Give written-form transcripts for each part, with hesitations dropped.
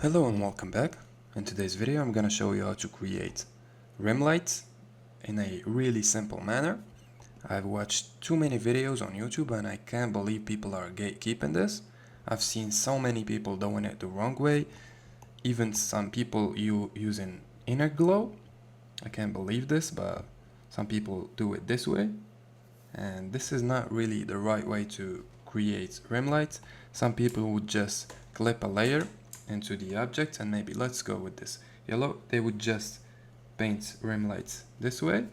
Hello and welcome back. In today's video I'm gonna show you how to create rim lights in a really simple manner. I've watched too many videos on YouTube and I can't believe people are gatekeeping this. I've seen so many people doing it the wrong way, even some people using inner glow. I can't believe this, but some people do it this way, and this is not really the right way to create rim lights. Some people would just clip a layer into the object, and maybe let's go with this yellow. They would just paint rim lights this way,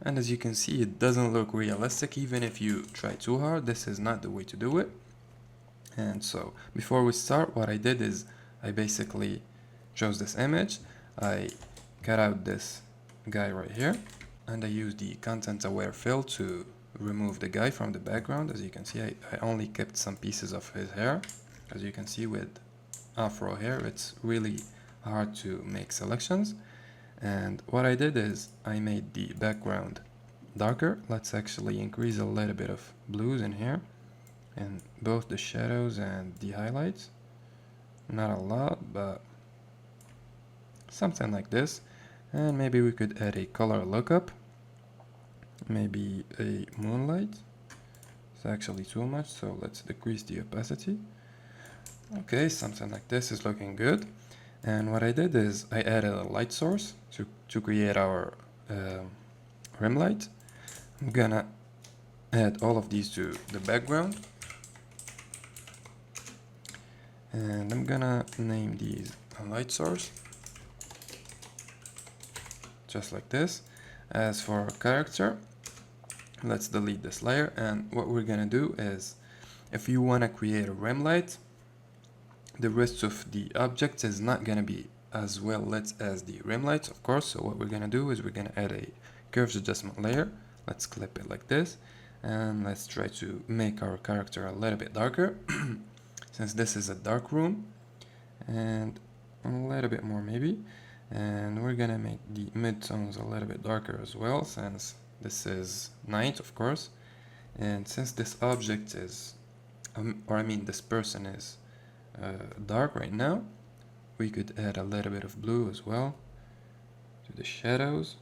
and as you can see, it doesn't look realistic. Even if you try too hard, this is not the way to do it. And so before we start, what I did is I basically chose this image, I cut out this guy right here, and I used the content aware fill to remove the guy from the background. As you can see, I only kept some pieces of his hair. As you can see, with afro hair, it's really hard to make selections. And what I did is I made the background darker. Let's actually increase a little bit of blues in here, in both the shadows and the highlights. Not a lot, but something like this. And maybe we could add a color lookup, maybe a moonlight. It's actually too much, so let's decrease the opacity. Okay, something like this is looking good. And what I did is I added a light source to create our rim light. I'm gonna add all of these to the background, and I'm gonna name these a light source, just like this. As for our character, let's delete this layer, and what we're gonna do is, if you want to create a rim light, the rest of the object is not gonna be as well lit as the rim lights, of course. So what we're gonna do is we're gonna add a curves adjustment layer. Let's clip it like this, and let's try to make our character a little bit darker since this is a dark room, and a little bit more maybe. And we're gonna make the mid-tones a little bit darker as well, since this is night, of course. And since this object is this person is dark right now, we could add a little bit of blue as well to the shadows.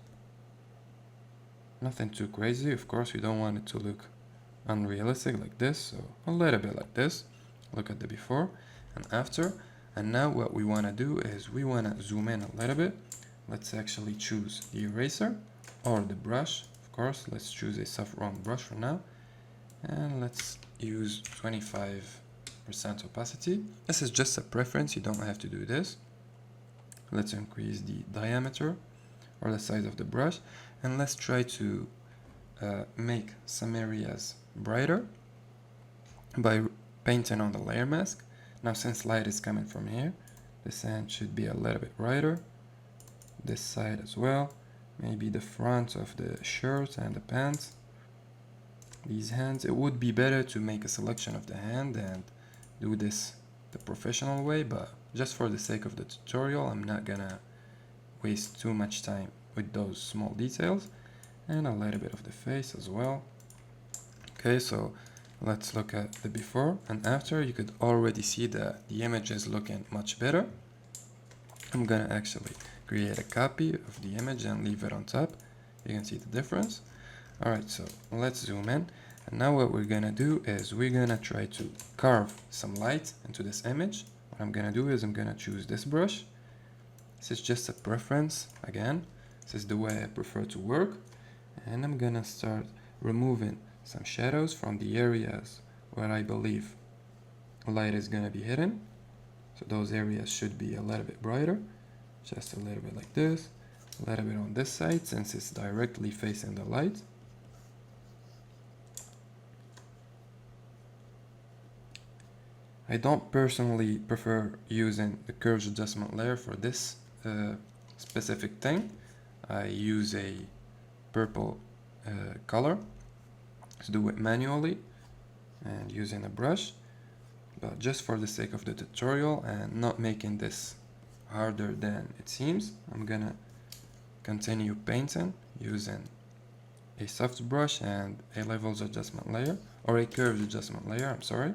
Nothing too crazy, of course. We don't want it to look unrealistic like this, so a little bit like this. Look at the before and after. And now what we want to do is we want to zoom in a little bit. Let's actually choose the eraser or the brush. Of course, let's choose a soft round brush for now, and let's use 25% opacity. This is just a preference, you don't have to do this. Let's increase the diameter or the size of the brush, and let's try to make some areas brighter by painting on the layer mask. Now, since light is coming from here, this end should be a little bit brighter, this side as well, maybe the front of the shirt and the pants. These hands, it would be better to make a selection of the hand and do this the professional way, but just for the sake of the tutorial, I'm not gonna waste too much time with those small details. And a little bit of the face as well. Okay, so let's look at the before and after. You could already see that the image is looking much better. I'm gonna actually create a copy of the image and leave it on top. You can see the difference. Alright, so let's zoom in. And now what we're gonna do is we're gonna try to carve some light into this image. What I'm gonna do is I'm gonna choose this brush. This is just a preference, again. This is the way I prefer to work. And I'm gonna start removing some shadows from the areas where I believe light is gonna be hidden. So those areas should be a little bit brighter. Just a little bit like this. A little bit on this side since it's directly facing the light. I don't personally prefer using the curves adjustment layer for this specific thing. I use a purple color to do it manually and using a brush, but just for the sake of the tutorial and not making this harder than it seems, I'm gonna continue painting using a soft brush and a levels adjustment layer, or a curves adjustment layer, I'm sorry.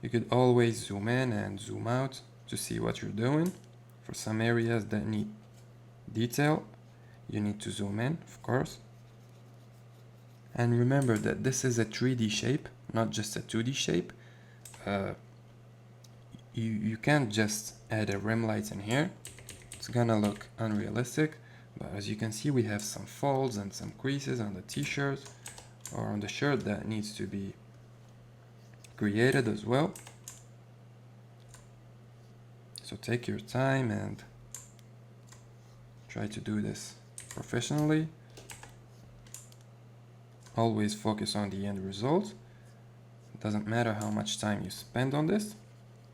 You could always zoom in and zoom out to see what you're doing. For some areas that need detail, you need to zoom in, of course. And remember that this is a 3D shape, not just a 2D shape. You can't just add a rim light in here. It's gonna look unrealistic. But as you can see, we have some folds and some creases on the t-shirt or on the shirt that needs to be created as well. So take your time and try to do this professionally. Always focus on the end result. It doesn't matter how much time you spend on this.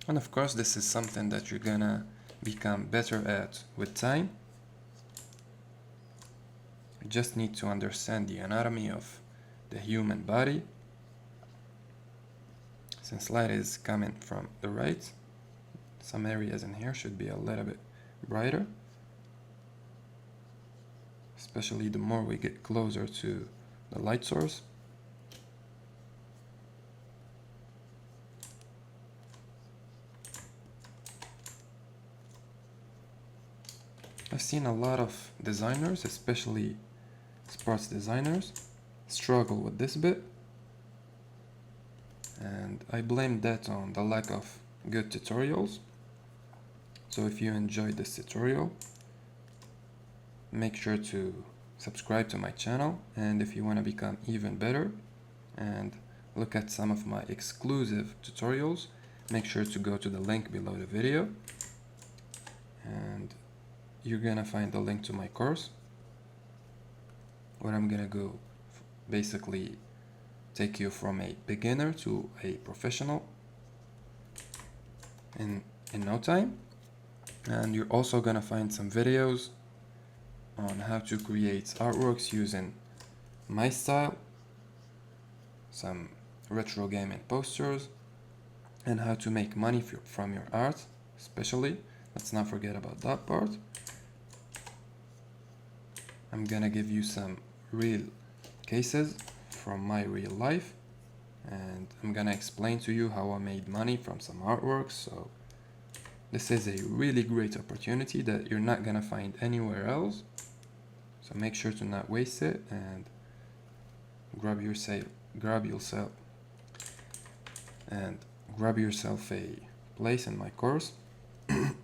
And of course, this is something that you're gonna become better at with time. You just need to understand the anatomy of the human body. Since light is coming from the right, some areas in here should be a little bit brighter. Especially the more we get closer to the light source. I've seen a lot of designers, especially sports designers, struggle with this bit, and I blame that on the lack of good tutorials. So if you enjoyed this tutorial, make sure to subscribe to my channel, and if you want to become even better and look at some of my exclusive tutorials, make sure to go to the link below the video, and you're gonna find the link to my course where I'm gonna go basically take you from a beginner to a professional in no time. And you're also gonna find some videos on how to create artworks using my style, some retro gaming posters, and how to make money from your art, especially. Let's not forget about that part. I'm gonna give you some real cases from my real life, and I'm gonna explain to you how I made money from some artworks. So this is a really great opportunity that you're not gonna find anywhere else. So make sure to not waste it and grab yourself a place in my course. I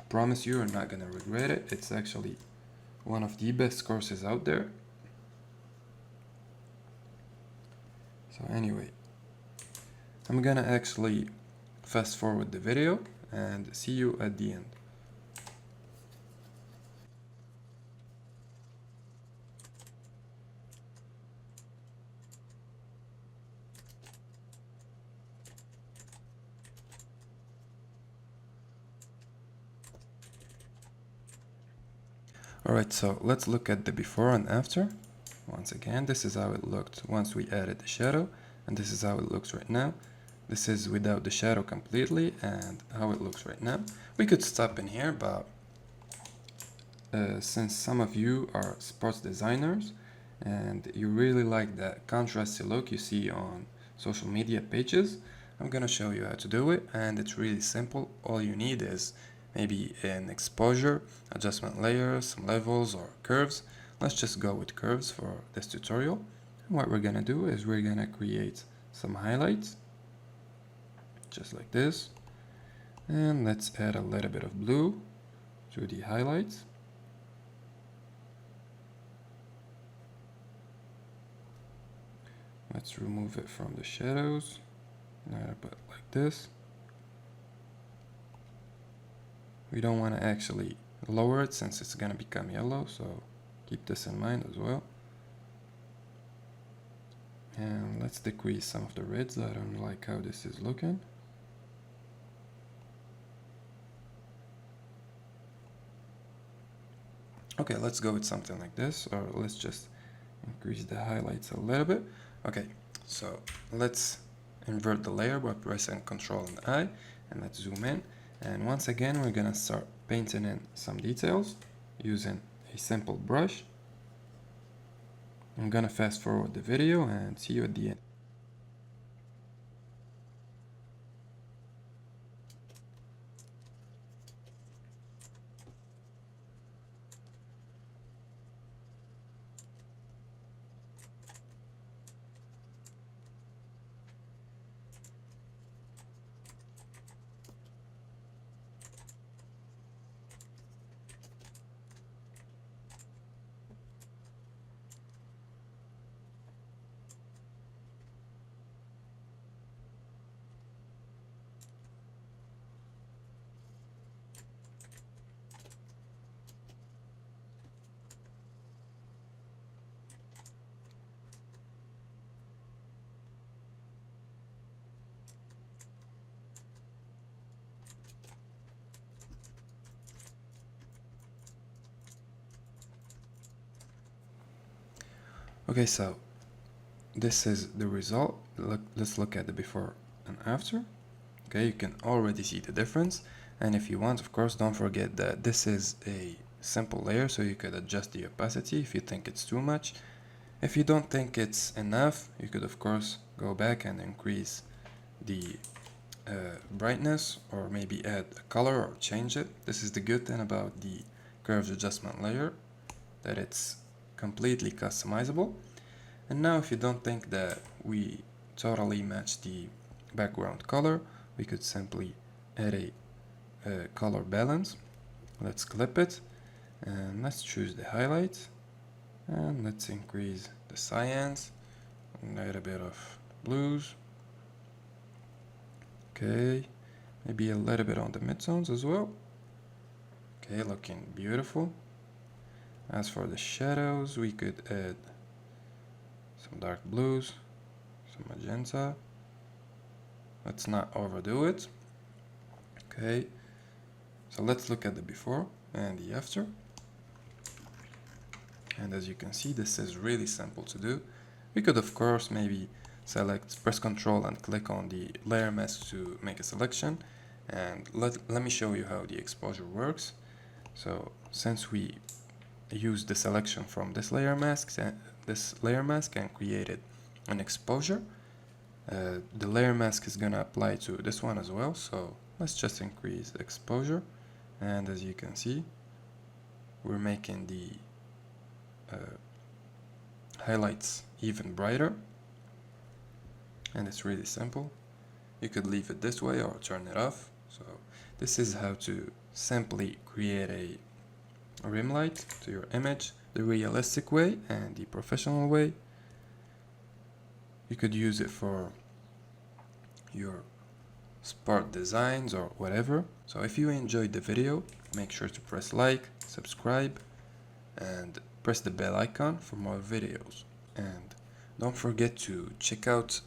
promise you're not gonna regret it. It's actually one of the best courses out there. So anyway, I'm gonna actually fast forward the video and see you at the end. Alright, so let's look at the before and after. Once again, this is how it looked once we added the shadow, and this is how it looks right now. This is without the shadow completely, and how it looks right now. We could stop in here, but since some of you are sports designers and you really like that contrasty look you see on social media pages, I'm gonna show you how to do it, and it's really simple. All you need is maybe an exposure, adjustment layer, some levels or curves. Let's just go with curves for this tutorial. And what we're gonna do is we're gonna create some highlights, just like this. And let's add a little bit of blue to the highlights. Let's remove it from the shadows, a little bit like this. We don't want to actually lower it since it's going to become yellow, so keep this in mind as well. And let's decrease some of the reds. I don't like how this is looking. Okay, let's go with something like this, or let's just increase the highlights a little bit. Okay, so let's invert the layer by pressing Ctrl and I, and let's zoom in. And once again, we're gonna start painting in some details using a simple brush. I'm gonna fast forward the video and see you at the end. Okay, so this is the result. Let's look at the before and after. Okay, you can already see the difference. And if you want, of course, don't forget that this is a simple layer, so you could adjust the opacity if you think it's too much. If you don't think it's enough, you could, of course, go back and increase the brightness, or maybe add a color or change it. This is the good thing about the curves adjustment layer, that it's completely customizable. And now if you don't think that we totally match the background color, we could simply add a color balance. Let's clip it and let's choose the highlight, and let's increase the cyans, a little bit of blues. Okay, maybe a little bit on the midtones as well. Okay, looking beautiful. As for the shadows, we could add some dark blues, some magenta. Let's not overdo it. Okay, so let's look at the before and the after. And as you can see, this is really simple to do. We could, of course, maybe press Ctrl and click on the layer mask to make a selection. And let me show you how the exposure works. So since we used the selection from this layer mask and created an exposure, the layer mask is gonna apply to this one as well. So let's just increase the exposure, and as you can see, we're making the highlights even brighter. And it's really simple. You could leave it this way or turn it off. So this is how to simply create a rim light to your image, the realistic way and the professional way. You could use it for your sport designs or whatever. So if you enjoyed the video, make sure to press like, subscribe, and press the bell icon for more videos. And don't forget to check out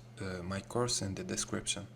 my course in the description.